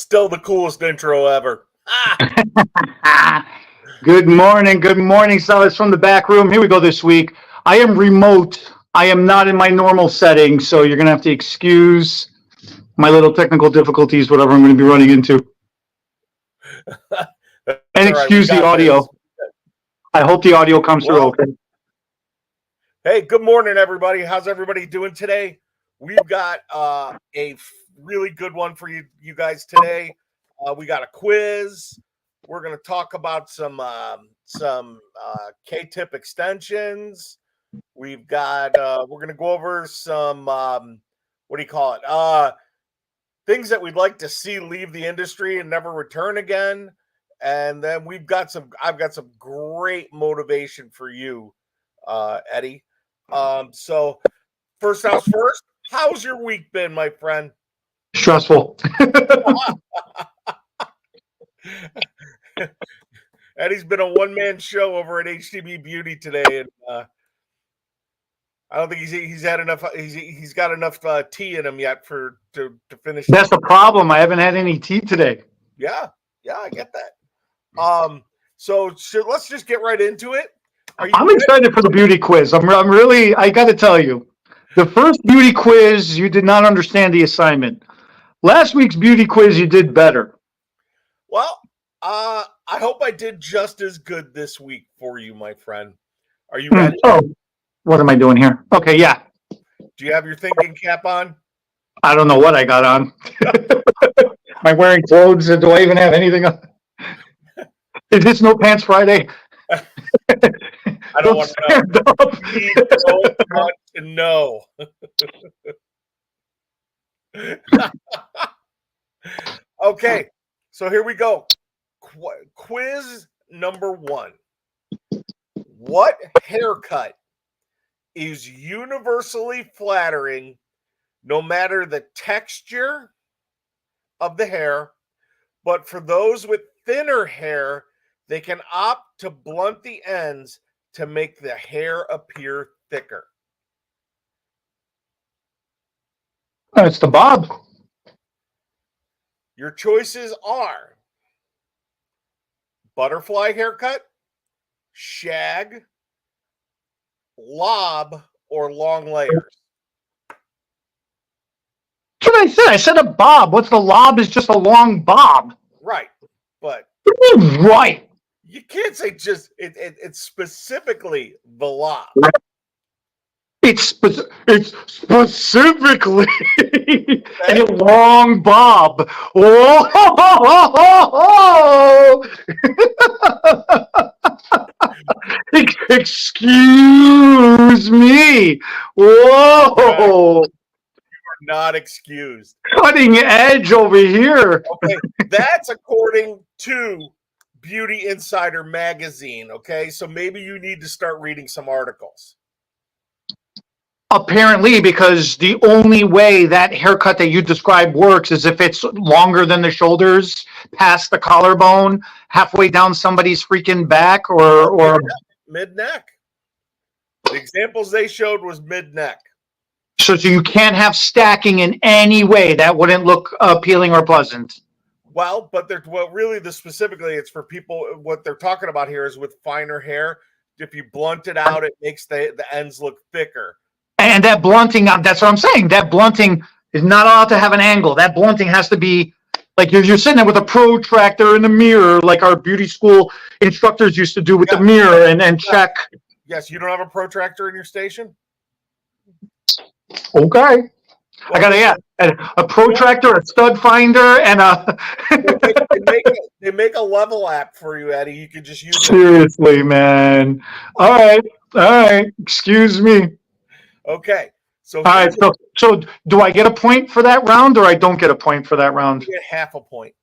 Still the coolest intro ever. Good morning, fellas from the back room. Here we go this week. I am remote. I am not in my normal setting, so you're going to have to excuse my little technical difficulties, whatever I'm going to be running into. And excuse the audio. This. I hope the audio comes through okay. Hey, good morning, everybody. How's everybody doing today? We've got a really good one for you guys today. We got a quiz. We're going to talk about some K-tip extensions. We've got we're going to go over some things that we'd like to see leave the industry and never return again. And then I've got some great motivation for you, Eddie. So first house first, how's your week been, my friend? Stressful. Eddie's been a one-man show over at HTB Beauty today, and I don't think he's had enough. He's got enough tea in him yet to finish. That's the problem. I haven't had any tea today. Yeah, I get that. So let's just get right into it. I'm excited for the beauty quiz. I'm really. I got to tell you, the first beauty quiz you did not understand the assignment. Last week's beauty quiz you did better. Well, I hope I did just as good this week for you, my friend. Are you ready? Oh, what am I doing here? Okay, yeah. Do you have your thinking cap on? I don't know what I got on. Am I wearing clothes? Do I even have anything on? Is this No Pants Friday? I don't want to know. Okay, so here we go. Quiz number 1. What haircut is universally flattering no matter the texture of the hair, but for those with thinner hair, they can opt to blunt the ends to make the hair appear thicker? It's the bob. Your choices are butterfly haircut, shag, lob, or long layers. That's what I said. I said a bob. What's the lob? Is just a long bob. Right, but right. You can't say just it's specifically the lob. It's specifically a long bob. Whoa! Excuse me. Whoa! You are not excused. Cutting edge over here. Okay, that's according to Beauty Insider magazine. Okay, so maybe you need to start reading some articles. Apparently, because the only way that haircut that you described works is if it's longer than the shoulders, past the collarbone, halfway down somebody's freaking back, or mid-neck. The examples they showed was mid-neck. So you can't have stacking in any way. That wouldn't look appealing or pleasant. Well, but specifically, it's for people. What they're talking about here is with finer hair. If you blunt it out, it makes the ends look thicker. And that blunting, that's what I'm saying. That blunting is not allowed to have an angle. That blunting has to be like you're sitting there with a protractor in the mirror, like our beauty school instructors used to do with the mirror and check. Yes, you don't have a protractor in your station? Okay. Well, I got a protractor, a stud finder, and a... they make a level app for you, Eddie. You can just use it. Seriously, man. All right. Excuse me. Okay. So all right. So do I get a point for that round, or I don't get a point for that round? You get half a point.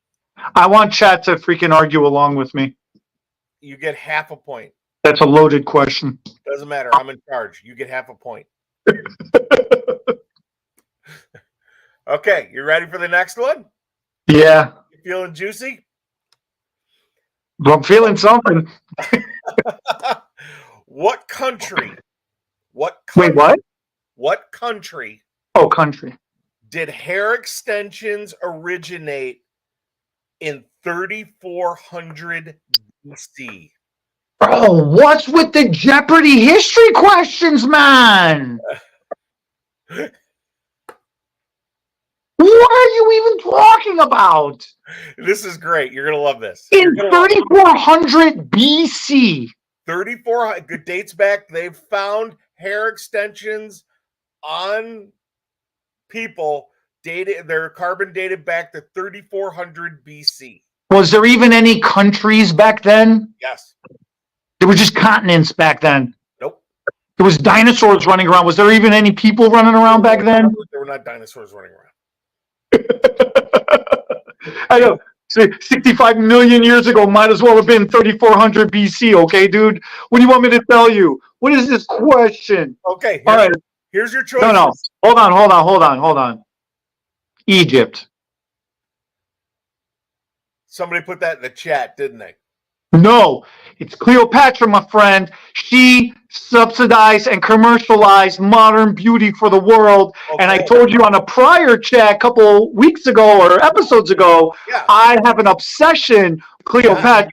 I want chat to freaking argue along with me. You get half a point. That's a loaded question. Doesn't matter. I'm in charge. You get half a point. Okay, you ready for the next one? Yeah. You feeling juicy? I'm feeling something. What country? Wait, what? What country? Oh, country. Did hair extensions originate in 3400 BC. Bro, what's with the Jeopardy history questions, man? What are you even talking about? This is great. You're going to love this. In 3400 BC. 3400 dates back. They've found hair extensions on people dated, they're carbon dated back to 3400 BC. Was there even any countries back then? Yes. There were just continents back then. Nope. There was dinosaurs running around. Was there even any people running around back then? There were not dinosaurs running around. I know. 65 million years ago might as well have been 3400 BC, okay, dude? What do you want me to tell you? What is this question? Okay. All right. Here's your choice. No. Hold on. Egypt. Somebody put that in the chat, didn't they? No, it's Cleopatra, my friend. She subsidized and commercialized modern beauty for the world. Okay. And I told you on a prior chat a couple weeks ago or episodes ago, I have an obsession with Cleopatra.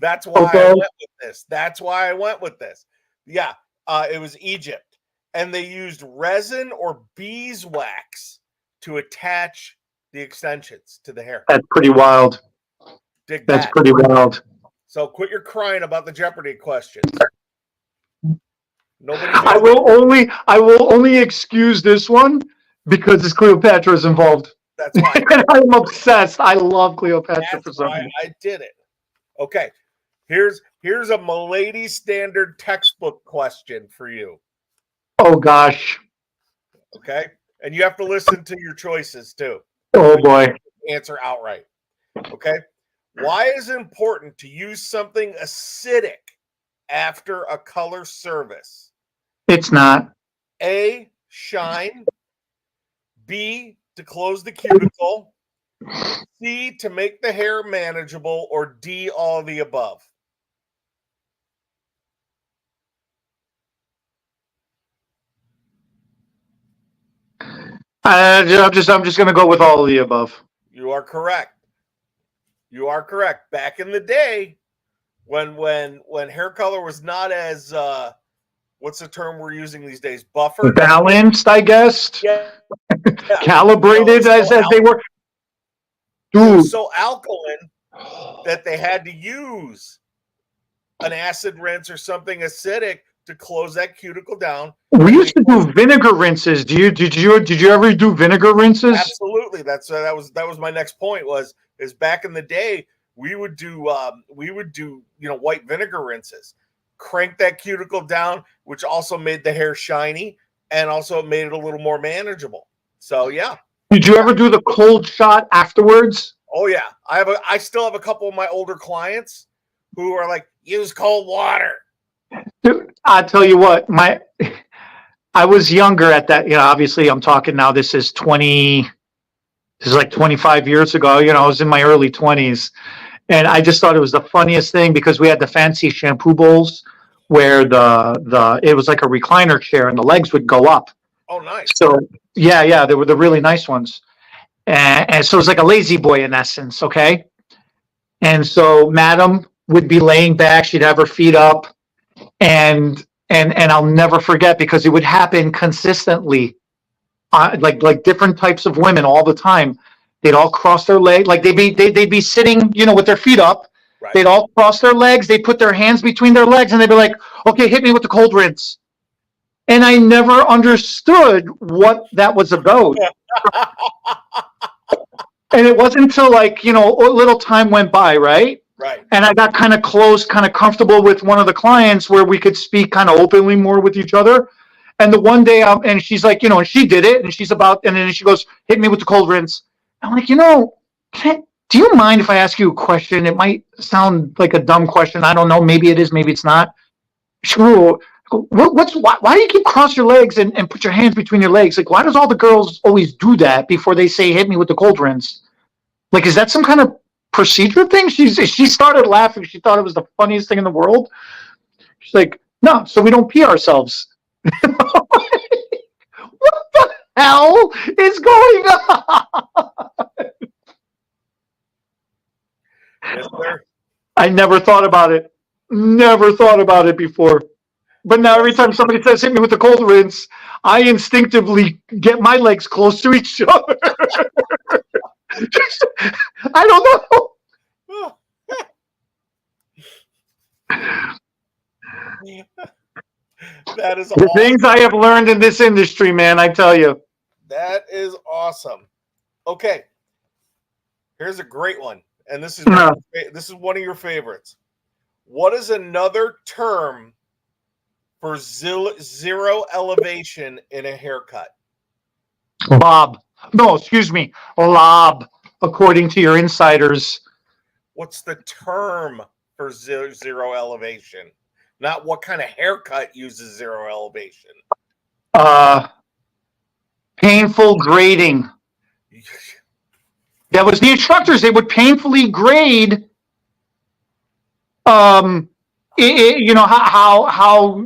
That's why I went with this. Yeah, it was Egypt. And they used resin or beeswax to attach the extensions to the hair. That's pretty wild. That's pretty wild. So quit your crying about the Jeopardy questions. I will only excuse this one because this Cleopatra is involved. That's why. And I'm obsessed. I love Cleopatra for some reason. I did it. Okay. Here's a Milady standard textbook question for you. Oh gosh. Okay. And you have to listen to your choices too. Oh boy. Answer outright. Okay. Why is it important to use something acidic after a color service? It's not. A, shine. B, to close the cuticle. C, to make the hair manageable. Or D, all of the above. I'm just going to go with all of the above. You are correct. Back in the day, when hair color was not as what's the term we're using these days? Buffered, balanced, I guess. Yeah. Calibrated as they were. Dude, so alkaline that they had to use an acid rinse or something acidic to close that cuticle down. We used to do vinegar rinses. Did you ever do vinegar rinses? Absolutely. That was my next point. Is back in the day we would do white vinegar rinses, crank that cuticle down, which also made the hair shiny and also made it a little more manageable. So yeah. Did you ever do the cold shot afterwards? Oh yeah, I still have a couple of my older clients who are like, use cold water. Dude, I tell you what, I was younger at that. Obviously, I'm talking now. This is like 25 years ago. I was in my early 20s, and I just thought it was the funniest thing because we had the fancy shampoo bowls where it was like a recliner chair and the legs would go up. Oh, nice. So yeah, they were the really nice ones, and so it was like a lazy boy in essence. Okay, and so Madam would be laying back. She'd have her feet up. And I'll never forget because it would happen consistently, like different types of women all the time. They'd all cross their legs, like they'd be sitting, with their feet up. Right. They'd all cross their legs. They'd put their hands between their legs, and they'd be like, "Okay, hit me with the cold rinse." And I never understood what that was about. And it wasn't until a little time went by, right? Right. And I got kind of close, kind of comfortable with one of the clients where we could speak kind of openly more with each other. And the one day, and she's like, and she did it, and then she goes, "Hit me with the cold rinse." I'm like, do you mind if I ask you a question? It might sound like a dumb question. I don't know. Maybe it is, maybe it's not. Sure. Why do you keep cross your legs and put your hands between your legs? Like, why does all the girls always do that before they say, "Hit me with the cold rinse"? Like, is that some kind of procedure thing? She started laughing. She thought it was the funniest thing in the world. She's like, "No, so we don't pee ourselves." What the hell is going on? I never thought about it. Never thought about it before. But now every time somebody says hit me with the cold rinse, I instinctively get my legs close to each other. I don't know. That is The awesome. things I have learned in this industry, man, I tell you. That is awesome. Okay. Here's a great one. And this is one of your favorites. What is another term for zero elevation in a haircut? Bob. No, excuse me. Lob, according to your insiders. What's the term for zero elevation? Not what kind of haircut uses zero elevation. Painful grading. That was the instructors. They would painfully grade, how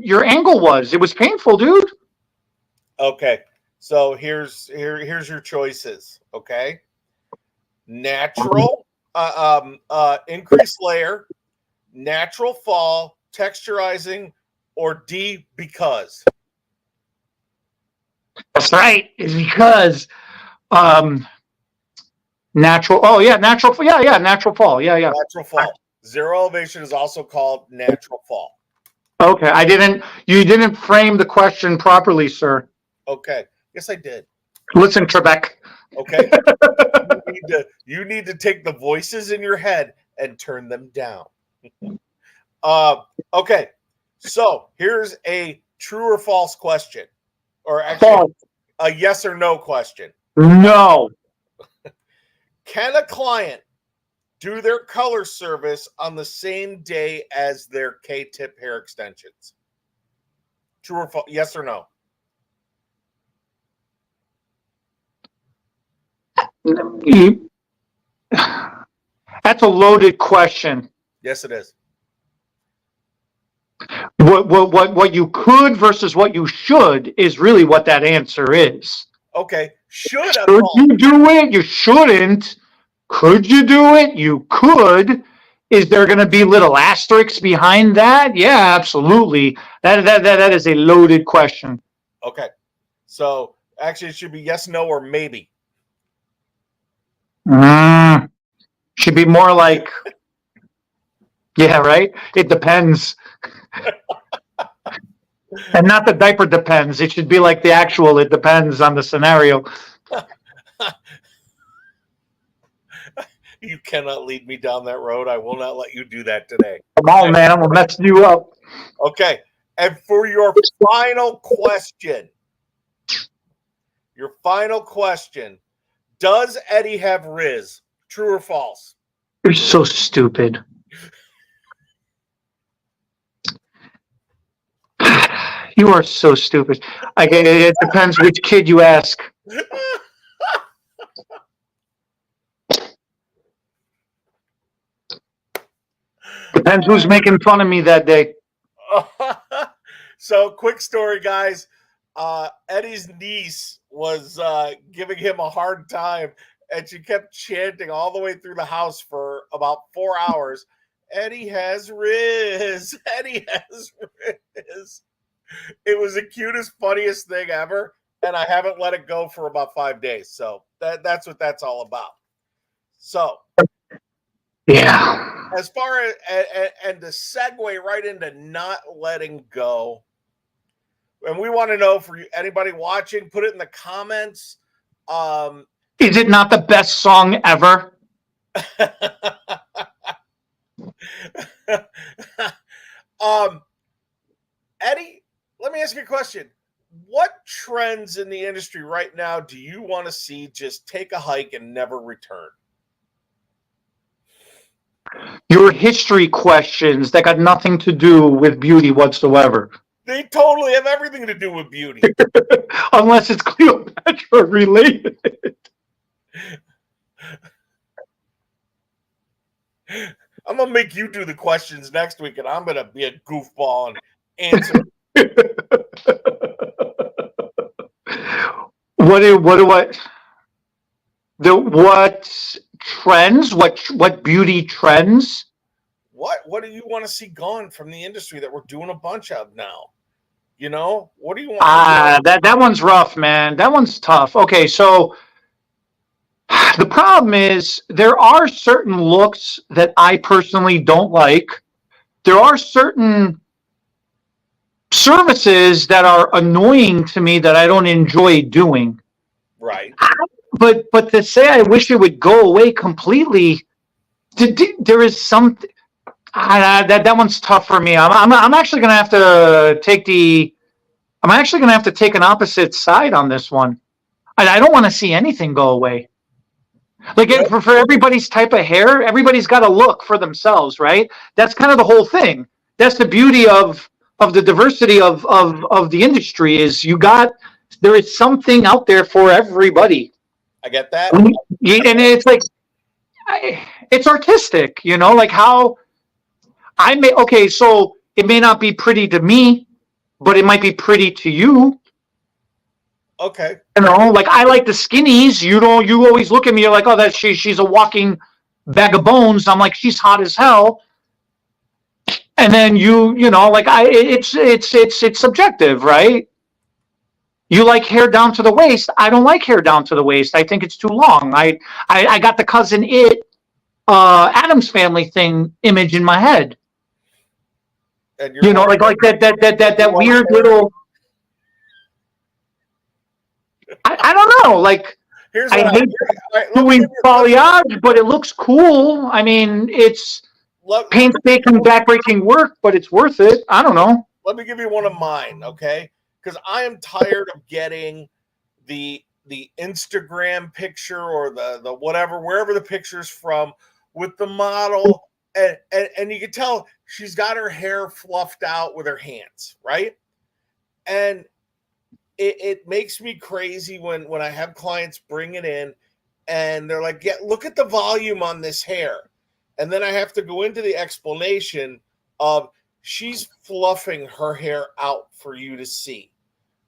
your angle was. It was painful, dude. Okay, so here's your choices. Okay, natural, increased layer, natural fall, texturizing, or D because. That's right. It's because natural. Oh yeah, natural. Yeah, natural fall. Yeah. Natural fall. Zero elevation is also called natural fall. Okay, you didn't frame the question properly, sir. Okay, yes, I did. Listen, Trebek. Okay, you need to take the voices in your head and turn them down. Okay, so here's a true or false question, or actually False. A yes or no question. No. Can a client do their color service on the same day as their K-tip hair extensions? True or false? Yes or no? That's a loaded question. Yes, it is. What you could versus what you should is really what that answer is. Okay. Should you do it? You shouldn't. Could you do it? You could. Is there going to be little asterisks behind that? Yeah, absolutely. That is a loaded question. Okay. So actually it should be yes, no, or maybe. Should be more like, yeah, right? It depends. And not the diaper depends. It should be like the actual, it depends on the scenario. You cannot lead me down that road. I will not let you do that today. Come on, man. I'm going to mess you up. Okay. And for your final question, does Eddie have Riz? True or false? You're so stupid. You are so stupid. It depends which kid you ask. Depends who's making fun of me that day. So, quick story, guys. Eddie's niece was giving him a hard time, and she kept chanting all the way through the house for about 4 hours. Eddie has Riz. Eddie has Riz. It was the cutest, funniest thing ever, and I haven't let it go for about 5 days. So that's what that's all about. So, yeah. As far as and to segue right into not letting go, and we want to know for you, anybody watching, put it in the comments. Is it not the best song ever? Eddie, let me ask you a question. What trends in the industry right now do you want to see just take a hike and never return? Your history questions that got nothing to do with beauty whatsoever. They totally have everything to do with beauty. Unless it's Cleopatra related. I'm going to make you do the questions next week, and I'm going to be a goofball and answer. What trends? What beauty trends? What do you want to see gone from the industry that we're doing a bunch of now? You know, what do you want? That one's rough, man. That one's tough. Okay, so the problem is there are certain looks that I personally don't like. There are certain services that are annoying to me that I don't enjoy doing. Right. But to say I wish it would go away completely, there is something that one's tough for me. I'm actually gonna have to take an opposite side on this one. I don't want to see anything go away. Like for everybody's type of hair, everybody's got a look for themselves, right? That's kind of the whole thing. That's the beauty of the diversity of the industry is there is something out there for everybody. I get that. And it's like, it's artistic, you know, like how so it may not be pretty to me, but it might be pretty to you. Okay. You know, like I like the skinnies. You always look at me, you're like, oh, she's a walking bag of bones. I'm like, she's hot as hell. And then you know, like it's subjective, right? You like hair down to the waist. I don't like hair down to the waist. I think it's too long. I got the Cousin It, Addams Family thing image in my head. And you know, like that weird little. I don't know. Like I hate doing balayage, but it looks cool. I mean, it's painstaking, backbreaking work, but it's worth it. I don't know. Let me give you one of mine, okay? Because I am tired of getting the Instagram picture or the whatever, wherever the picture's from, with the model, and you can tell she's got her hair fluffed out with her hands, right? And it makes me crazy when I have clients bring it in and they're like, yeah, look at the volume on this hair. And then I have to go into the explanation of she's fluffing her hair out for you to see.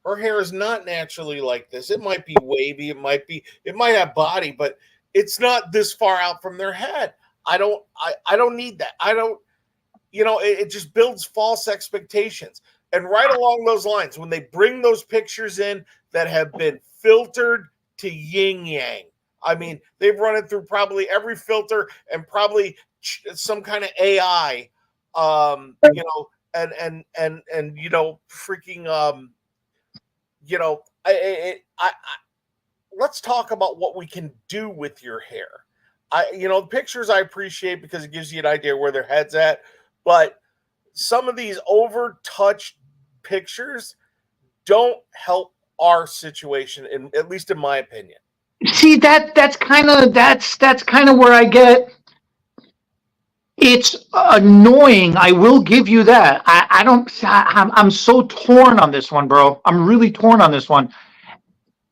Her hair is not naturally like this. It might be wavy. It might have body, but it's not this far out from their head. I don't need that. It just builds false expectations. And right along those lines, when they bring those pictures in that have been filtered to yin yang, I mean, they've run it through probably every filter and probably some kind of AI, and freaking, let's talk about what we can do with your hair. Pictures I appreciate because it gives you an idea where their head's at, but some of these over-touched pictures don't help our situation, at least in my opinion. See, that's kind of where I get. It's annoying. I will give you that. I'm so torn on this one, bro. I'm really torn on this one.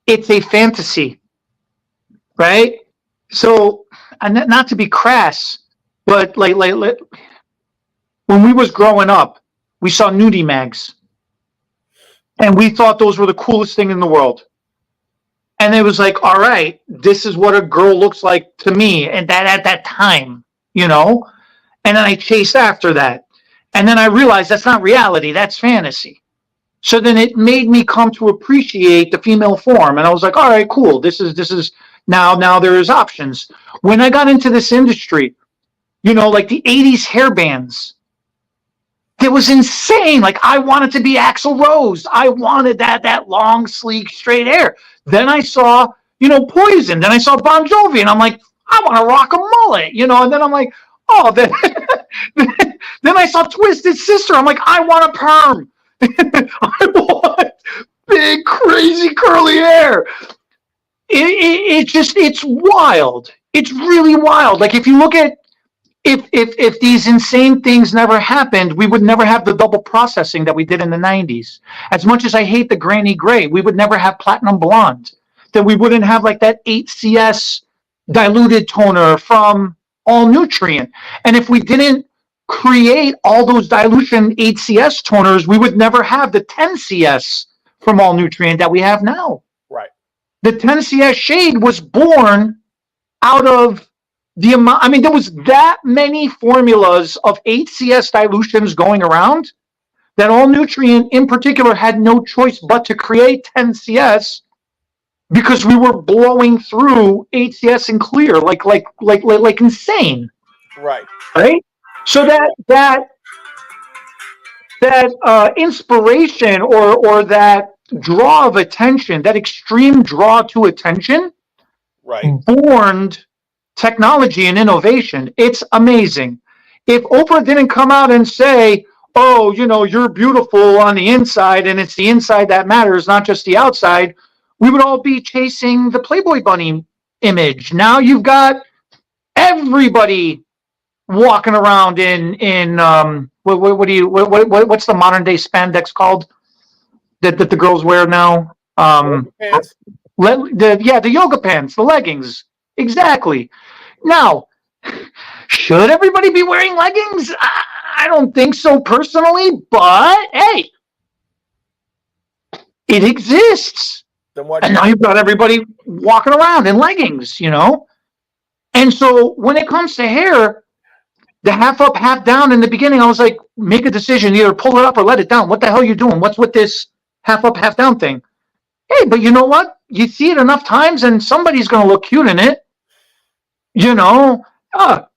It's a fantasy, right? So, and not to be crass, but like when we was growing up, we saw nudie mags, and we thought those were the coolest thing in the world. And it was like, all right, this is what a girl looks like to me, and that at that time, you know. And then I chased after that, and then I realized that's not reality; that's fantasy. So then it made me come to appreciate the female form, and I was like, all right, cool. This is now there is options. When I got into this industry, you know, like the '80s hair bands. It was insane. Like I wanted to be Axl Rose. I wanted that long, sleek, straight hair. Then I saw, Poison. Then I saw Bon Jovi, and I'm like, I want to rock a mullet, And then I'm like, oh, then I saw Twisted Sister. I'm like, I want a perm. I want big, crazy, curly hair. It's wild. It's really wild. Like if you look at. If these insane things never happened, we would never have the double processing that we did in the 90s. As much as I hate the granny gray, we would never have platinum blonde. That we wouldn't have like that 8CS diluted toner from All Nutrient. And if we didn't create all those dilution 8CS toners, we would never have the 10CS from All Nutrient that we have now. Right. The 10CS shade was born out of the amount, I mean, there was that many formulas of HCS dilutions going around that All Nutrient in particular had no choice but to create 10CS because we were blowing through HCS and clear like insane. Right. Right? So that inspiration or that draw of attention, that extreme draw to attention, Right. born technology and innovation. It's amazing. If Oprah didn't come out and say, oh, you're beautiful on the inside and it's the inside that matters, not just the outside, we would all be chasing the Playboy bunny image. Now you've got everybody walking around in what's the modern day spandex called that the girls wear now? Pants. The yoga pants, the leggings. Exactly. Now, should everybody be wearing leggings? I don't think so personally, but hey, it exists. And now you've got everybody walking around in leggings, And so when it comes to hair, the half up, half down in the beginning, I was like, make a decision, either pull it up or let it down. What the hell are you doing? What's with this half up, half down thing? Hey, but you know what? You see it enough times and somebody's going to look cute in it.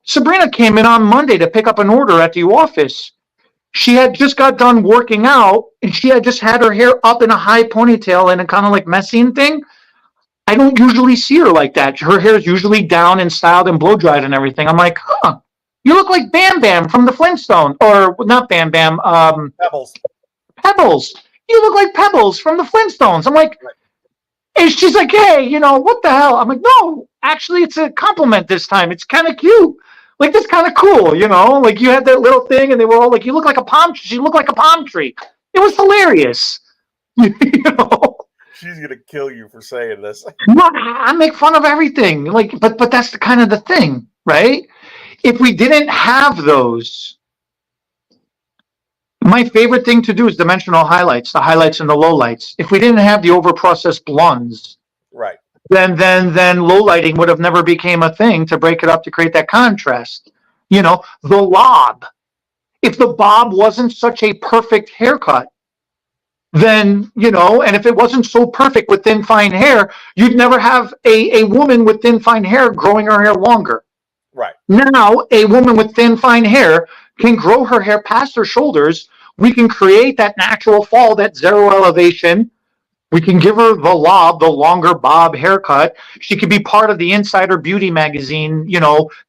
Sabrina came in on Monday to pick up an order at the office. She had just got done working out and she had just had her hair up in a high ponytail and a kind of like Messine thing. I don't usually see her like that. Her hair is usually down and styled and blow dried and everything. I'm like, you look like Bam Bam from the Flintstones, or not Bam Bam. Pebbles. Pebbles. You look like Pebbles from the Flintstones. I'm like, and she's like, hey, what the hell? I'm like, no, actually, it's a compliment this time. It's kind of cute. Like, that's kind of cool, Like, you had that little thing, and they were all like, you look like a palm tree. She looked like a palm tree. It was hilarious. She's gonna kill you for saying this. No, I make fun of everything. Like, but that's the thing, right? If we didn't have those, my favorite thing to do is dimensional highlights, the highlights and the lowlights. If we didn't have the overprocessed blondes, right, then low lighting would have never became a thing to break it up to create that contrast. The lob. If the bob wasn't such a perfect haircut, then, and if it wasn't so perfect with thin, fine hair, you'd never have a woman with thin, fine hair growing her hair longer. Right. Now, a woman with thin, fine hair can grow her hair past her shoulders. We can create that natural fall, that zero elevation. We can give her the lob, the longer bob haircut. She could be part of the Insider Beauty magazine,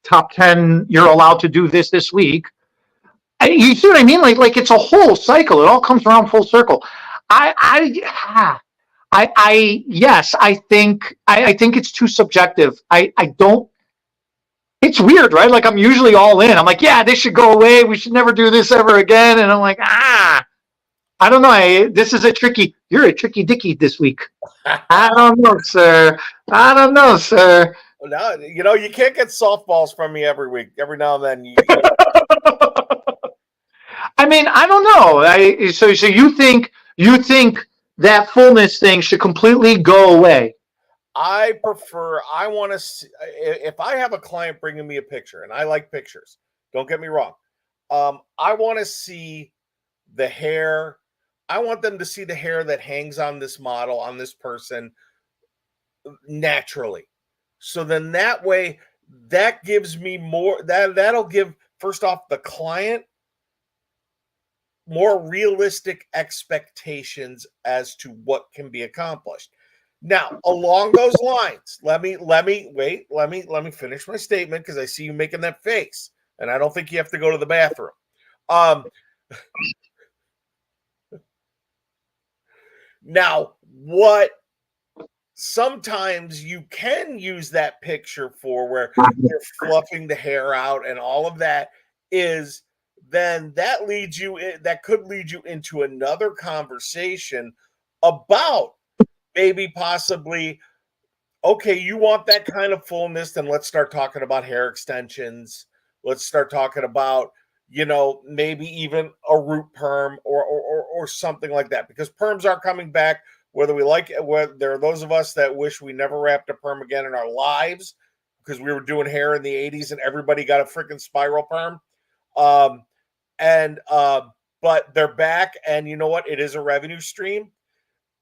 top 10, you're allowed to do this week. You see what I mean? Like it's a whole cycle. It all comes around full circle. Yes, I think it's too subjective. I don't. It's weird, right? Like I'm usually all in. I'm like, yeah, this should go away. We should never do this ever again. And I'm like, I don't know. You're a tricky dicky this week. I don't know, sir. No, you can't get softballs from me every week. Every now and then. I mean, I don't know. So you think that fullness thing should completely go away? I want to see, if I have a client bringing me a picture, and I like pictures, don't get me wrong. I want to see the hair. I want them to see the hair that hangs on this model, on this person, naturally. So then that way, that gives me more, that'll give, first off, the client more realistic expectations as to what can be accomplished. Now, along those lines, let me finish my statement because I see you making that face, and I don't think you have to go to the bathroom. Now, what sometimes you can use that picture for, where you're fluffing the hair out and all of that, is then that could lead you into another conversation about maybe possibly, okay, you want that kind of fullness, then let's start talking about hair extensions. Let's start talking about, maybe even a root perm or something like that, because perms are coming back, whether we like it. Whether there are those of us that wish we never wrapped a perm again in our lives, because we were doing hair in the 80s and everybody got a freaking spiral perm. But they're back, and you know what? It is a revenue stream.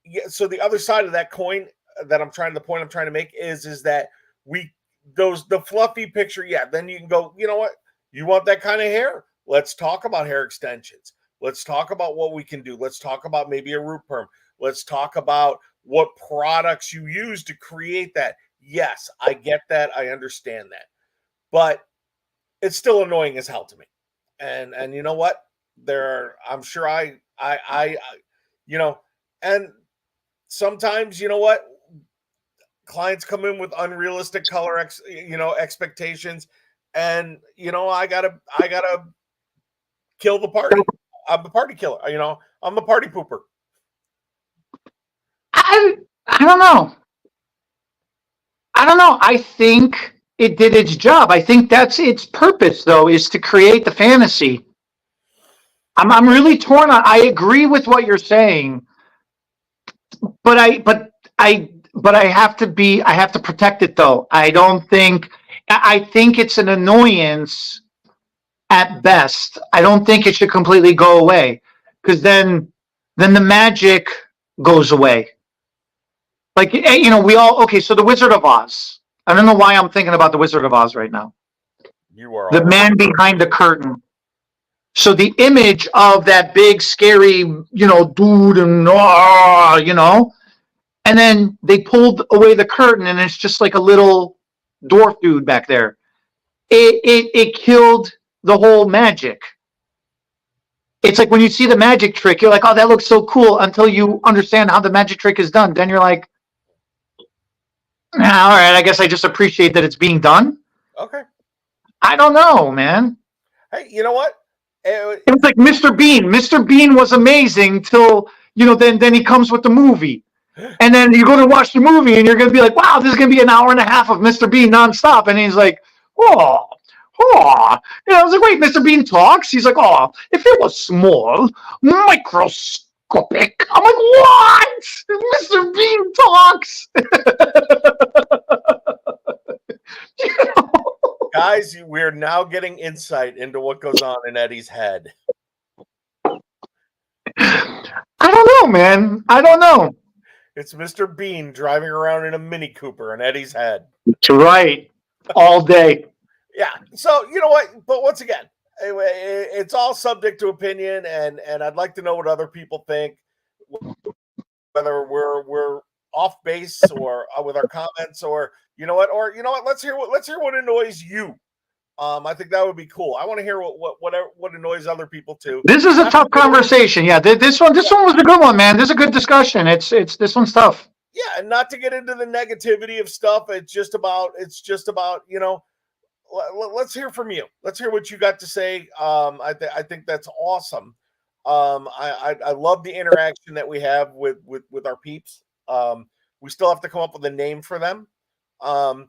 Yeah, so the other side of that coin that the point I'm trying to make is that the fluffy picture, yeah, then you can go, you know what? You want that kind of hair? Let's talk about hair extensions. Let's talk about what we can do. Let's talk about maybe a root perm. Let's talk about what products you use to create that. Yes, I get that. I understand that. But it's still annoying as hell to me. And you know what? I'm sure you know, and sometimes, you know what? Clients come in with unrealistic color expectations, and you know, I gotta kill the party. I'm the party killer. You know, I'm the party pooper. I don't know. I think it did its job. I think that's its purpose, though, is to create the fantasy. I'm really torn on. I agree with what you're saying, but I have to protect it, though. I think it's an annoyance at best. I don't think it should completely go away, because then the magic goes away. Like, you know, so the Wizard of Oz. I don't know why I'm thinking about the Wizard of Oz right now. You are the man behind the curtain. So the image of that big, scary, you know, dude, and you know, and then they pulled away the curtain, and it's just like a little dwarf dude back there. It killed the whole magic. It's like when you see the magic trick, you're like, oh, that looks so cool, until you understand how the magic trick is done. Then you're like, all right, I guess I just appreciate that it's being done. Okay. I don't know, man. Hey, you know what? It was like Mr. Bean. Mr. Bean was amazing till, you know, then he comes with the movie. And then you go to watch the movie, and you're going to be like, wow, this is going to be an hour and a half of Mr. Bean nonstop. And he's like, oh. You know, I was like, wait, Mr. Bean talks? He's like, oh, if it was small, microscopic. I'm like, what? Mr. Bean talks. You know? Guys, we're now getting insight into what goes on in Eddie's head. I don't know, man. I don't know. It's Mr. Bean driving around in a Mini Cooper in Eddie's head. That's right. All day. Yeah. So, you know what? But once again, it's all subject to opinion, and I'd like to know what other people think, whether we're off base or with our comments, or you know what, let's hear what annoys you. I think that would be cool. I want to hear what annoys other people too. This is a tough conversation. Yeah, this one was a good one, man. This is a good discussion. It's this one's tough. Yeah, and not to get into the negativity of stuff. It's just about you know. Let's hear from you. Let's hear what you got to say. I think that's awesome. I love the interaction that we have with our peeps. We still have to come up with a name for them. And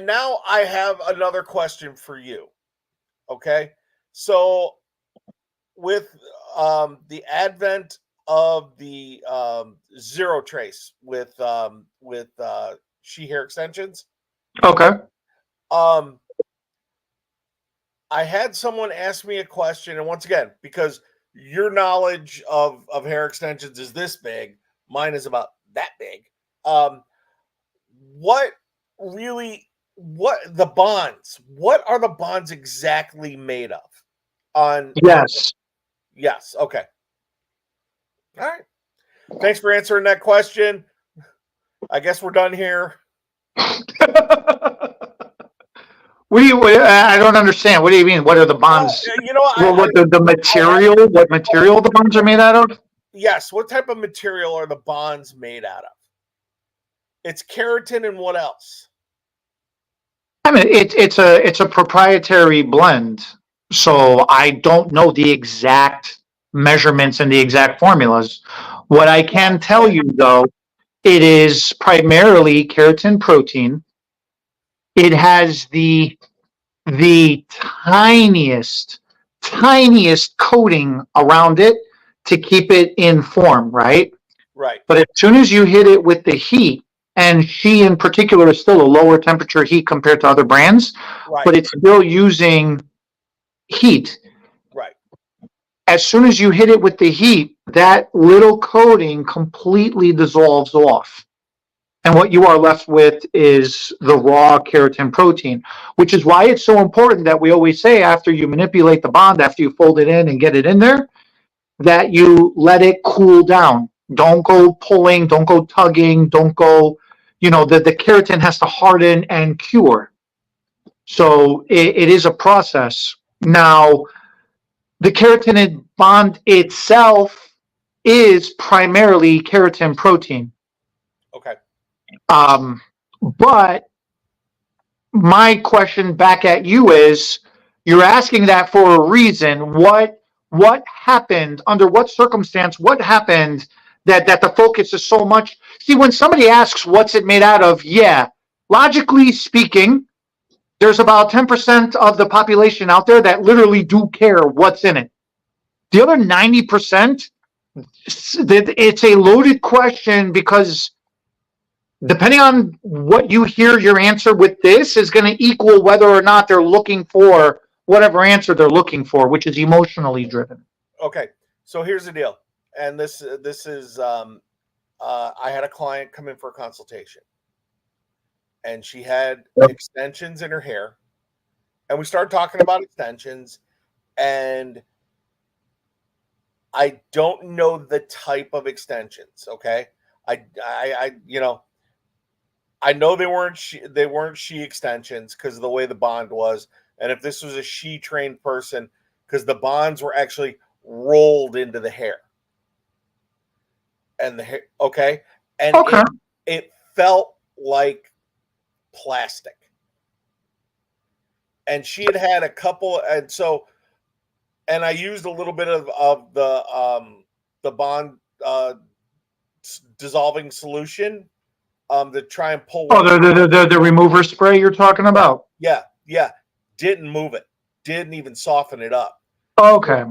now I have another question for you. Okay. So with the advent of the zero trace with she hair extensions. Okay. I had someone ask me a question, and once again, because your knowledge of hair extensions is this big, mine is about that big. What the bonds? What are the bonds exactly made of? Yes. Okay. All right. Thanks for answering that question. I guess we're done here. I don't understand. What do you mean? What are the bonds? You know, the material? What material the bonds are made out of? Yes. What type of material are the bonds made out of? It's keratin, and what else? I mean, it's a proprietary blend, so I don't know the exact measurements and the exact formulas. What I can tell you, though, it is primarily keratin protein. It has the tiniest coating around it to keep it in form, right? Right. But as soon as you hit it with the heat and She in particular is still a lower temperature heat compared to other brands, Right. but it's still using heat. Right. As soon as you hit it with the heat, that little coating completely dissolves off. And what you are left with is the raw keratin protein, which is why it's so important that we always say after you manipulate the bond, after you fold it in and get it in there, that you let it cool down. Don't go pulling, don't go tugging, don't go, the keratin has to harden and cure. So it is a process. Now, the keratin bond itself is primarily keratin protein. Okay. But my question back at you is, you're asking that for a reason. What happened? Under what circumstance? What happened that the focus is so much? See, when somebody asks what's it made out of, yeah, logically speaking, there's about 10% of the population out there that literally do care what's in it. The other 90%, it's a loaded question, because depending on what you hear, your answer with this is going to equal whether or not they're looking for whatever answer they're looking for, which is emotionally driven. Okay, so here's the deal, and this is I had a client come in for a consultation, and she had extensions in her hair, and we started talking about extensions, and I don't know the type of extensions. Okay, I I know they weren't she extensions because of the way the bond was, and if this was a she trained person, because the bonds were actually rolled into the hair, and the hair, okay, and it felt like plastic, and she had a couple, and I used a little bit of the bond dissolving solution to try and pull. Oh, the remover spray you're talking about? Yeah. Didn't move it. Didn't even soften it up. Okay.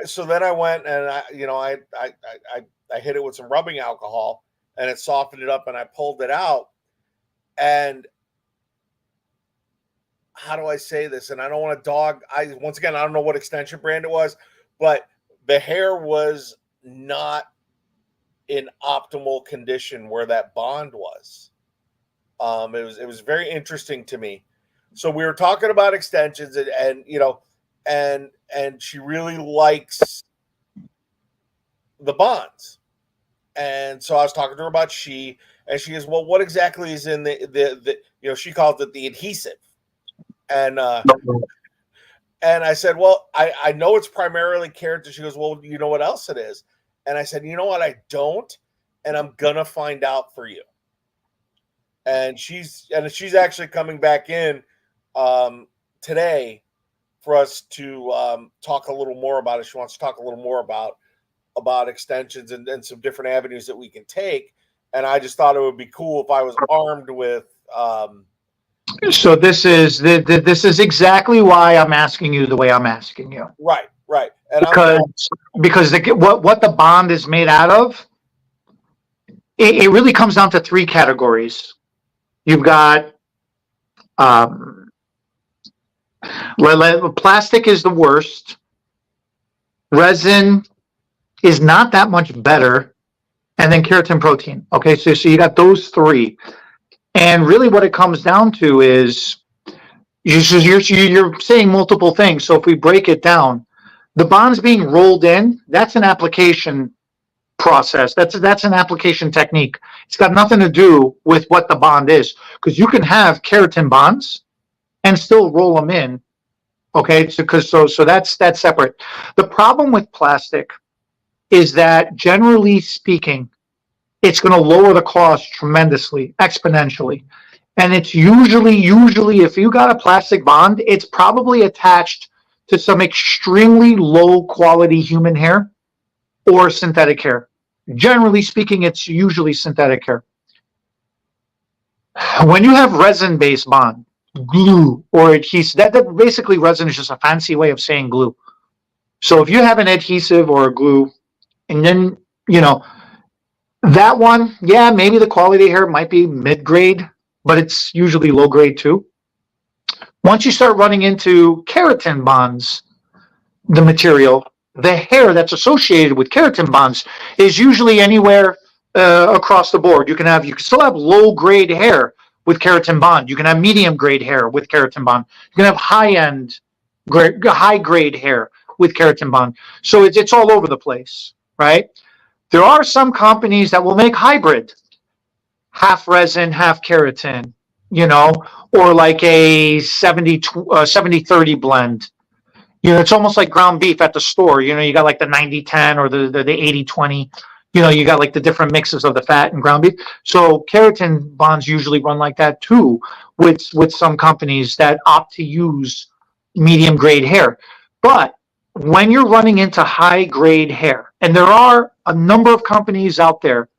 So then I went and I hit it with some rubbing alcohol, and it softened it up, and I pulled it out. And how do I say this? And I don't want to I don't know what extension brand it was, but the hair was not in optimal condition where that bond was. It was very interesting to me. So we were talking about extensions, and she really likes the bonds. And so I was talking to her about and she goes, well, what exactly is in the she calls it the adhesive. And I said, well, I know it's primarily keratin. She goes, well, you know what else it is? And I said, you know what? I don't, and I'm gonna find out for you. And she's actually coming back in today for us to talk a little more about it. She wants to talk a little more about extensions and some different avenues that we can take. And I just thought it would be cool if I was armed with. So this is exactly why I'm asking you the way I'm asking you. Right. And because what the bond is made out of, it really comes down to three categories. You've got plastic is the worst. Resin is not that much better, and then keratin protein. Okay, so you got those three, and really what it comes down to is you're saying multiple things. So if we break it down, the bonds being rolled in, that's an application process. That's an application technique. It's got nothing to do with what the bond is, because you can have keratin bonds and still roll them in. Okay, so that's separate. The problem with plastic is that, generally speaking, it's going to lower the cost tremendously, exponentially. And it's usually if you got a plastic bond, it's probably attached to some extremely low quality human hair or synthetic hair. Generally speaking, it's usually synthetic hair. When you have resin-based bond, glue or adhesive, that basically, resin is just a fancy way of saying glue. So if you have an adhesive or a glue, and then That one, yeah, maybe the quality of hair might be mid-grade, but it's usually low grade too. Once you start running into keratin bonds, the material, the hair that's associated with keratin bonds is usually anywhere across the board. You can still have low grade hair with keratin bond. You can have medium grade hair with keratin bond. You can have high grade hair with keratin bond. So it's all over the place, right? There are some companies that will make hybrid, half resin, half keratin, or like a 70-30 blend. It's almost like ground beef at the store. You got like the 90-10 or the 80-20. You got like the different mixes of the fat and ground beef. So keratin bonds usually run like that too, with some companies that opt to use medium grade hair. But when you're running into high grade hair, and there are a number of companies out there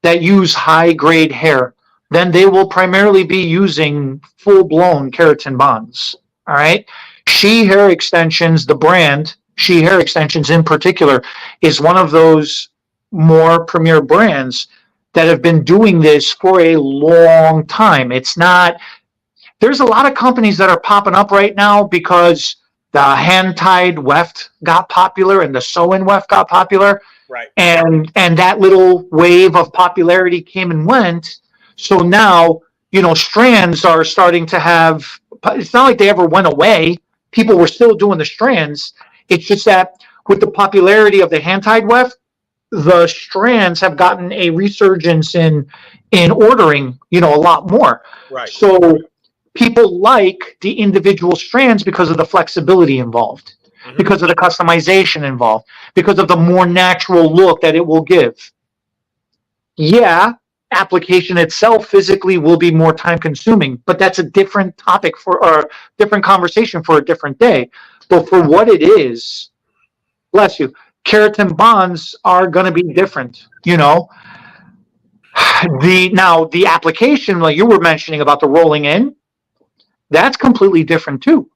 that use high grade hair, then they will primarily be using full blown keratin bonds. All right. She Hair Extensions, the brand She Hair Extensions in particular, is one of those more premier brands that have been doing this for a long time. There's a lot of companies that are popping up right now because the hand-tied weft got popular and the sew-in weft got popular. Right. And that little wave of popularity came and went. So now, strands are starting to have, it's not like they ever went away. People were still doing the strands. It's just that with the popularity of the hand-tied weft, the strands have gotten a resurgence in ordering, a lot more. Right. So people like the individual strands because of the flexibility involved, because of the customization involved, because of the more natural look that it will give. Yeah, application itself physically will be more time consuming, but that's a different topic or different conversation for a different day. But for what it is, bless you, keratin bonds are going to be different, The application, like you were mentioning about the rolling in, that's completely different too.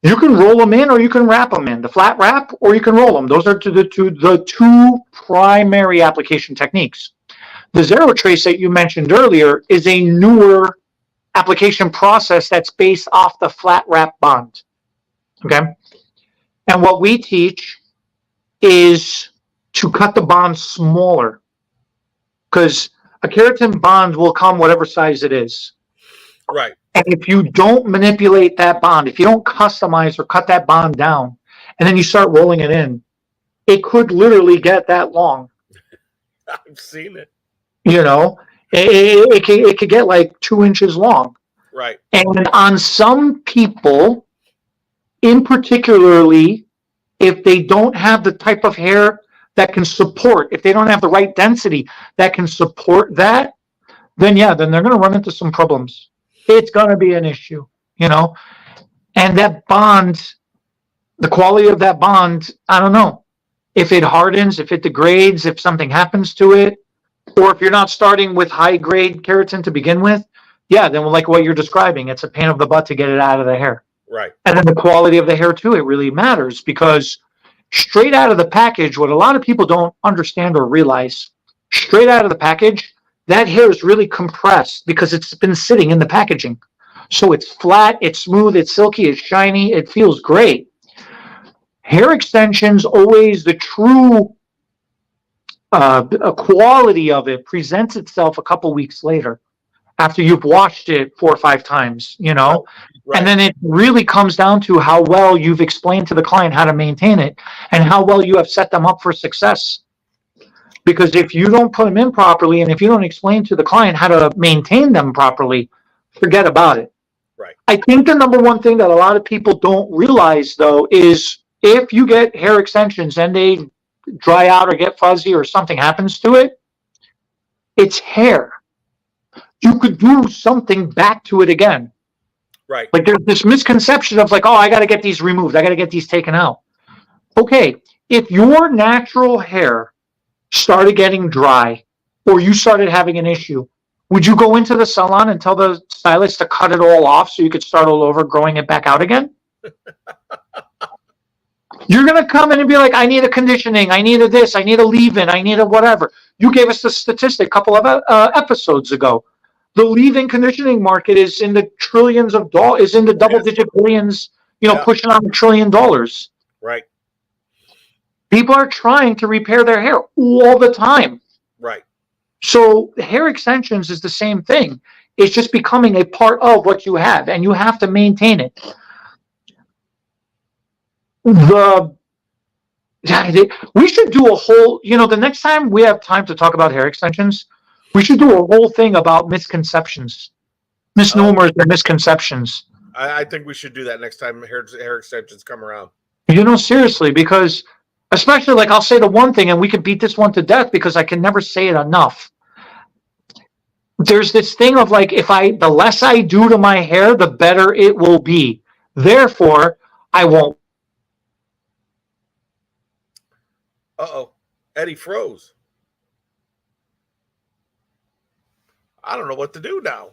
You can roll them in or you can wrap them in, the flat wrap, or you can roll them. Those are the two primary application techniques. The Zero Trace that you mentioned earlier is a newer application process that's based off the flat wrap bond. Okay. And what we teach is to cut the bond smaller, because a keratin bond will come whatever size it is. Right. And if you don't manipulate that bond, if you don't customize or cut that bond down, and then you start rolling it in, it could literally get that long. I've seen it. It could get like 2 inches long. Right. And on some people, in particularly, if they don't have the type of hair that can support, if they don't have the right density that can support that, then they're going to run into some problems. It's going to be an issue, and that bond, the quality of that bond, I don't know if it hardens, if it degrades, if something happens to it, or if you're not starting with high grade keratin to begin with, then like what you're describing, it's a pain of the butt to get it out of the hair. Right. And then the quality of the hair too, it really matters, because straight out of the package, what a lot of people don't understand or realize, straight out of the package, that hair is really compressed because it's been sitting in the packaging. So it's flat, it's smooth, it's silky, it's shiny, it feels great. Hair extensions, always the true quality of it presents itself a couple weeks later, after you've washed it 4 or 5 times, Right. And then it really comes down to how well you've explained to the client how to maintain it and how well you have set them up for success. Because if you don't put them in properly, and if you don't explain to the client how to maintain them properly, forget about it. Right. I think the number one thing that a lot of people don't realize, though, is if you get hair extensions and they dry out or get fuzzy or something happens to it, it's hair. You could do something back to it again. Right. Like there's this misconception of like, oh, I got to get these removed. I got to get these taken out. Okay. If your natural hair started getting dry or you started having an issue, would you go into the salon and tell the stylist to cut it all off so you could start all over growing it back out again? You're going to come in and be like, I need a conditioning, I need a this, I need a leave-in, I need a whatever. You gave us the statistic a couple of episodes ago. The leave-in conditioning market is in the trillions of dollars, is in the double-digit billions, pushing on $1 trillion. Right. People are trying to repair their hair all the time. Right. So hair extensions is the same thing. It's just becoming a part of what you have, and you have to maintain it. We should do a whole, the next time we have time to talk about hair extensions, we should do a whole thing about misconceptions, misnomers, and misconceptions. I think we should do that next time hair extensions come around. Seriously, because especially like I'll say the one thing, and we could beat this one to death because I can never say it enough. There's this thing of like, the less I do to my hair, the better it will be. Therefore, I won't. Uh-oh. Eddie froze. I don't know what to do now.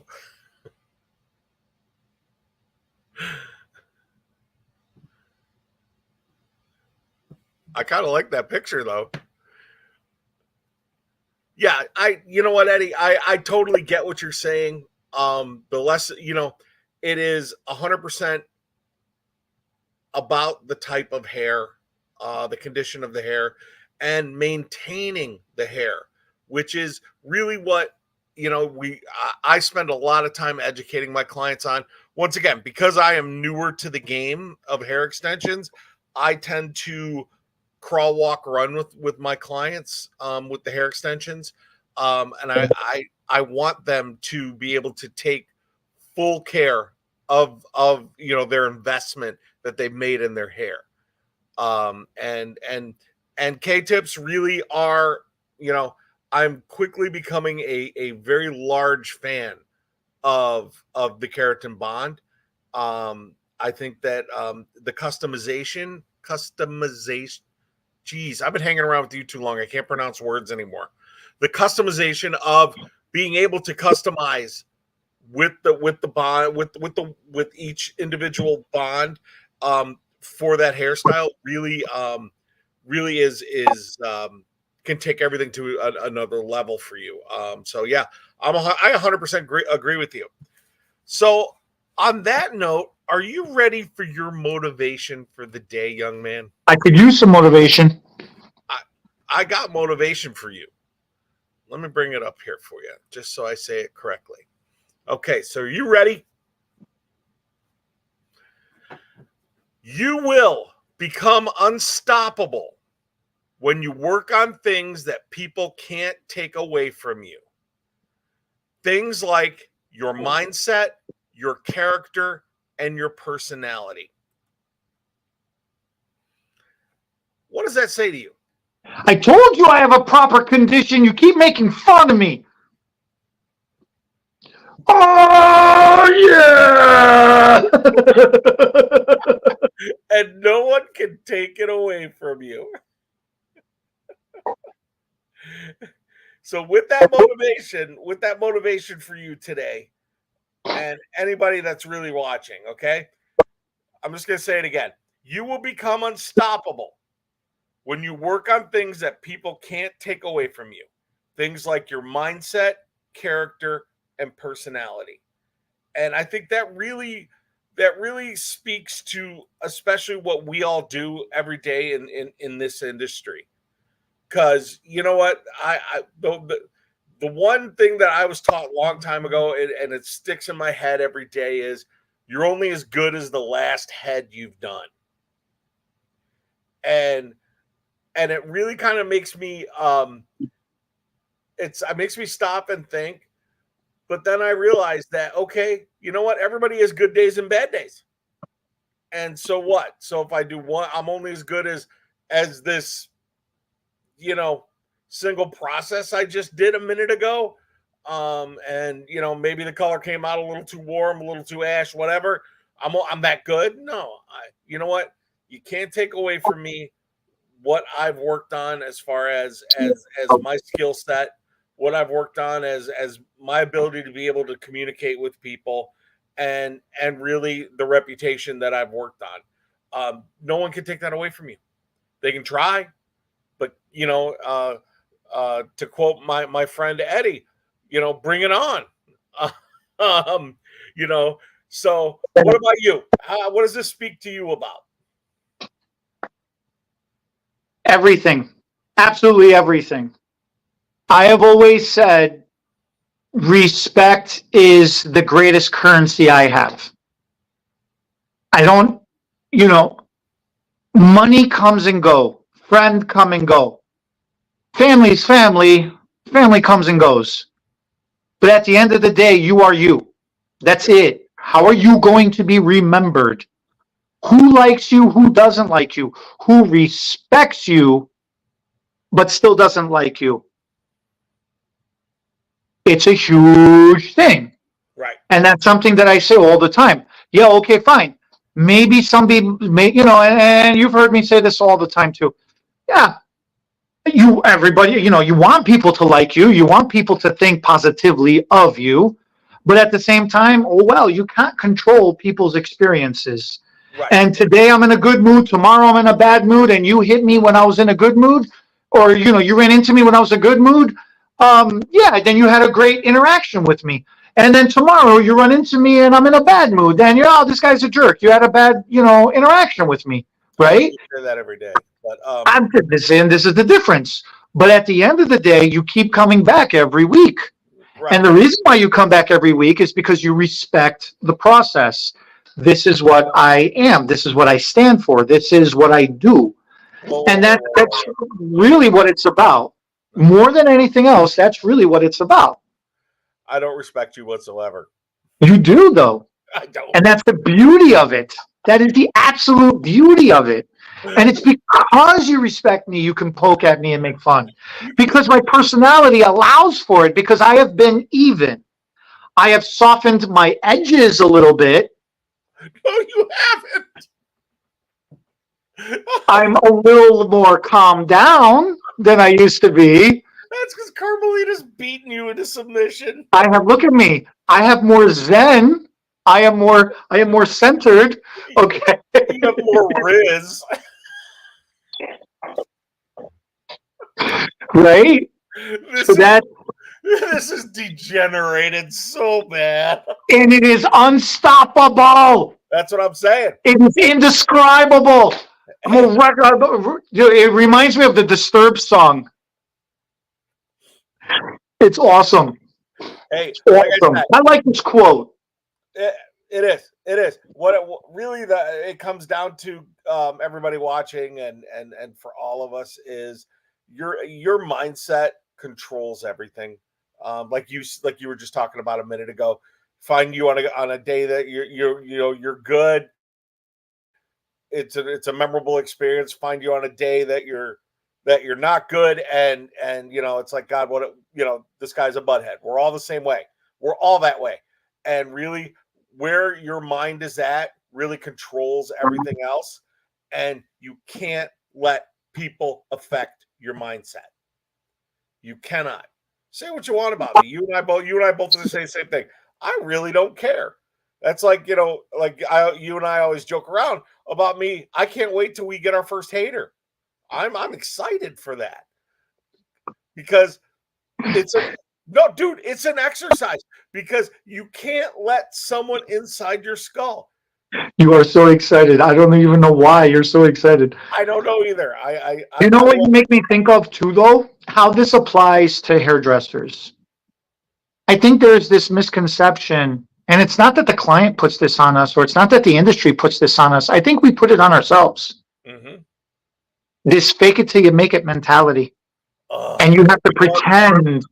I kind of like that picture though. Yeah, you know what, Eddie, I totally get what you're saying. The less, it is 100% about the type of hair, the condition of the hair, and maintaining the hair, which is really what, I spend a lot of time educating my clients on. Once again, because I am newer to the game of hair extensions, I tend to crawl, walk, run with my clients with the hair extensions. And I want them to be able to take full care of their investment that they've made in their hair. And K-tips really are, I'm quickly becoming a very large fan of the keratin bond. I think that the customization, geez, I've been hanging around with you too long. I can't pronounce words anymore. The customization of being able to customize with the bond, with each individual bond for that hairstyle really is can take everything to another level for you. So yeah, I 100% agree with you. So on that note, are you ready for your motivation for the day, young man? I could use some motivation. I got motivation for you. Let me bring it up here for you, just so I say it correctly. Okay, so are you ready? You will become unstoppable when you work on things that people can't take away from you. Things like your mindset, your character, and your personality. What does that say to you? I told you I have a proper condition. You keep making fun of me. Oh, yeah! And no one can take it away from you. So with that motivation for you today, and anybody that's really watching, okay? I'm just going to say it again. You will become unstoppable when you work on things that people can't take away from you. Things like your mindset, character, and personality. And I think that really speaks to especially what we all do every day in this industry. Because you know what, the one thing that I was taught a long time ago, and it sticks in my head every day, is you're only as good as the last head you've done. And it really kind of makes me it makes me stop and think. But then I realized that, okay, you know what? Everybody has good days and bad days. And so what? So if I do one, I'm only as good as this, single process I just did a minute ago. And maybe the color came out a little too warm, a little too ash, whatever. I'm that good? No. You know what? You can't take away from me what I've worked on as far as my skill set, what I've worked on as my ability to be able to communicate with people, and really the reputation that I've worked on. No one can take that away from you. They can try, but to quote my friend Eddie, bring it on. um, So, what about you? What does this speak to you about? Everything. Absolutely everything. I have always said respect is the greatest currency I have. I don't, money comes and go, friend come and go. Family's family, family comes and goes. But at the end of the day, you are you. That's it. How are you going to be remembered? Who likes you? Who doesn't like you? Who respects you, but still doesn't like you? It's a huge thing. Right. And that's something that I say all the time. Yeah, okay, fine. Maybe somebody may, and you've heard me say this all the time too. Yeah. Everybody, you want people to like you. You want people to think positively of you. But at the same time, you can't control people's experiences. Right. And today I'm in a good mood. Tomorrow I'm in a bad mood. And you hit me when I was in a good mood. Or, you ran into me when I was in a good mood. Then you had a great interaction with me. And then tomorrow you run into me and I'm in a bad mood. Then this guy's a jerk. You had a bad, interaction with me. Right? I hear that every day. But I'm saying this is the difference. But at the end of the day, you keep coming back every week. Right. And the reason why you come back every week is because you respect the process. This is what I am. This is what I stand for. This is what I do. And that's really what it's about. More than anything else, that's really what it's about. I don't respect you whatsoever. You do, though. I don't. And that's the beauty of it. That is the absolute beauty of it. And it's because you respect me, you can poke at me and make fun. Because my personality allows for it, because I have been even. I have softened my edges a little bit. No, you haven't. I'm a little more calmed down than I used to be. That's because Carmelita's beating you into submission. Look at me. I have more zen. I am more centered. Okay. You have more riz. Right? This is degenerated so bad. And it is unstoppable. That's what I'm saying. It is indescribable. It reminds me of the Disturbed song. It's awesome. Hey, it's awesome. I like this quote. It is. What it comes down to, everybody watching and for all of us, is your mindset controls everything. Like you were just talking about a minute ago. Find you on a day that you're good. It's a memorable experience. Find you on a day that you're not good, and it's like, God, this guy's a butthead. We're all the same way. We're all that way. And really, where your mind is at really controls everything else. And you can't let people affect your mindset. You cannot. Say what you want about me. You and I both say the same thing. I really don't care. That's like, you and I always joke around about me. I can't wait till we get our first hater. I'm excited for that, because it's an exercise, because you can't let someone inside your skull. You are so excited. I don't even know why you're so excited. I don't know either. What you make me think of too, though? How this applies to hairdressers. I think there's this misconception, and it's not that the client puts this on us, or it's not that the industry puts this on us. I think we put it on ourselves. Mm-hmm. This fake it till you make it mentality. And you have to pretend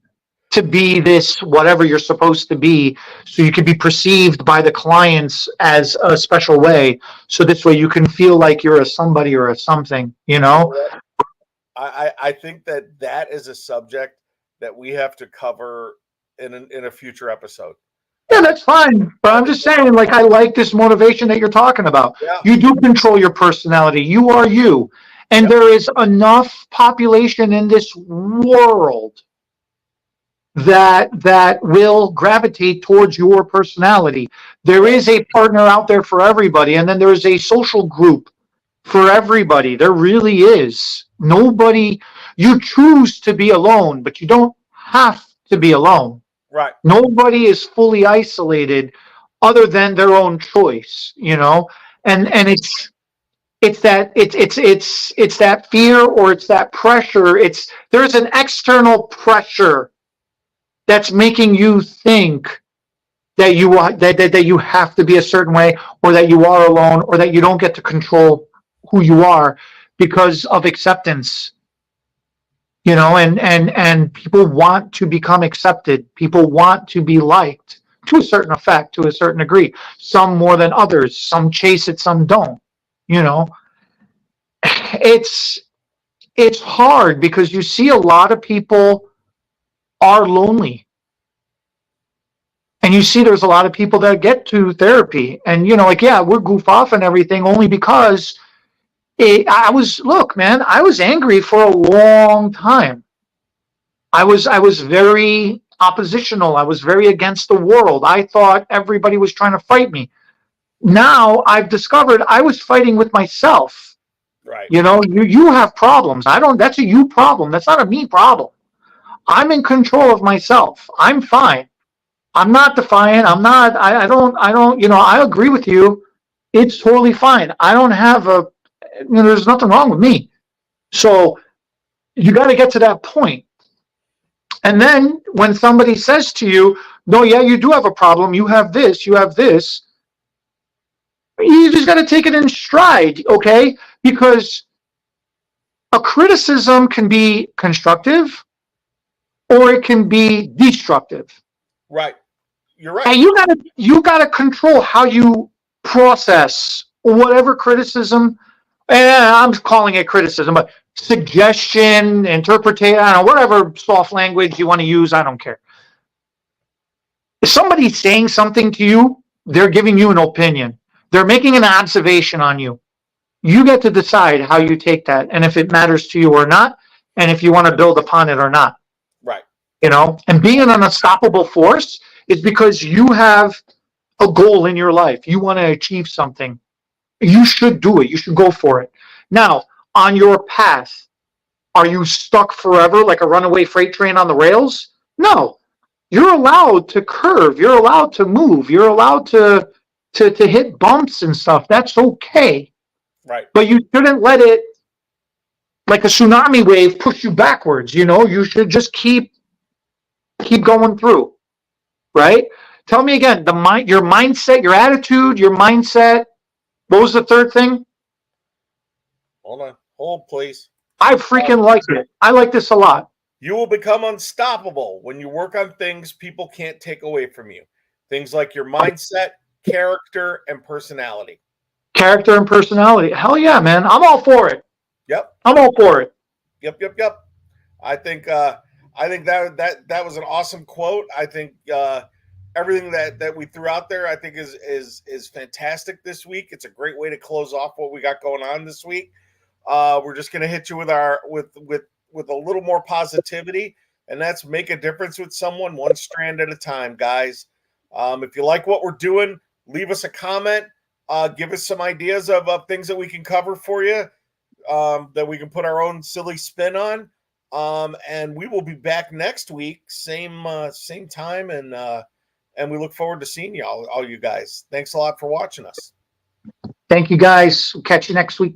to be this, whatever you're supposed to be, so you can be perceived by the clients as a special way. So this way you can feel like you're a somebody or a something, I think that is a subject that we have to cover in a future episode. Yeah, that's fine. But I'm just saying, like, I like this motivation that you're talking about. Yeah. You do control your personality. You are you. And there is enough population in this world that will gravitate towards your personality. There is a partner out there for everybody. And then there is a social group for everybody. There really is. Nobody, you choose to be alone, but you don't have to be alone. Right. Nobody is fully isolated other than their own choice, you know? And it's that fear, or it's that pressure. There's an external pressure that's making you think that you have to be a certain way, or that you are alone, or that you don't get to control who you are because of acceptance. You know, and people want to become accepted. People want to be liked to a certain effect, to a certain degree. Some more than others. Some chase it, some don't. You know, it's hard because you see a lot of people are lonely. And you see there's a lot of people that get to therapy, and, you know, like, yeah, we're goof off and everything only because I was angry for a long time. I was very oppositional. I was very against the world. I thought everybody was trying to fight me. Now I've discovered I was fighting with myself. Right. You know, you have problems. That's a you problem. That's not a me problem. I'm in control of myself. I'm fine. I'm not defiant. I don't, you know, I agree with you. It's totally fine. I don't have there's nothing wrong with me. So you got to get to that point. And then when somebody says to you, no, yeah, you do have a problem. You have this, you just got to take it in stride. Okay. Because a criticism can be constructive or it can be destructive. Right. You're right. And you gotta control how you process whatever criticism, and I'm calling it criticism, but suggestion, interpretation, I don't know, whatever soft language you want to use, I don't care. If somebody's saying something to you, they're giving you an opinion. They're making an observation on you. You get to decide how you take that, and if it matters to you or not, and if you want to build upon it or not. Right. You know, and being an unstoppable force is because you have a goal in your life. You want to achieve something. You should do it. You should go for it. Now, on your path, are you stuck forever like a runaway freight train on the rails? No. You're allowed to curve. You're allowed to move. You're allowed to hit bumps and stuff. That's okay. Right. But you shouldn't let it, like a tsunami wave, push you backwards. You know, you should just keep going through. Right? Tell me again, your mindset, your attitude, your mindset. What was the third thing? Hold on. Hold, please. I freaking like it. I like this a lot. You will become unstoppable when you work on things people can't take away from you. Things like your mindset, character, and personality. Character and personality. Hell yeah, man. I'm all for it. Yep. I'm all for it. Yep. I think that was an awesome quote. I think everything that we threw out there, I think is fantastic this week. It's a great way to close off what we got going on this week. We're just gonna hit you with a little more positivity, and that's make a difference with someone one strand at a time, guys. If you like what we're doing, leave us a comment. Give us some ideas of things that we can cover for you, that we can put our own silly spin on. And we will be back next week, same time, and we look forward to seeing you all you guys. Thanks a lot for watching us. Thank you, guys. We'll catch you next week.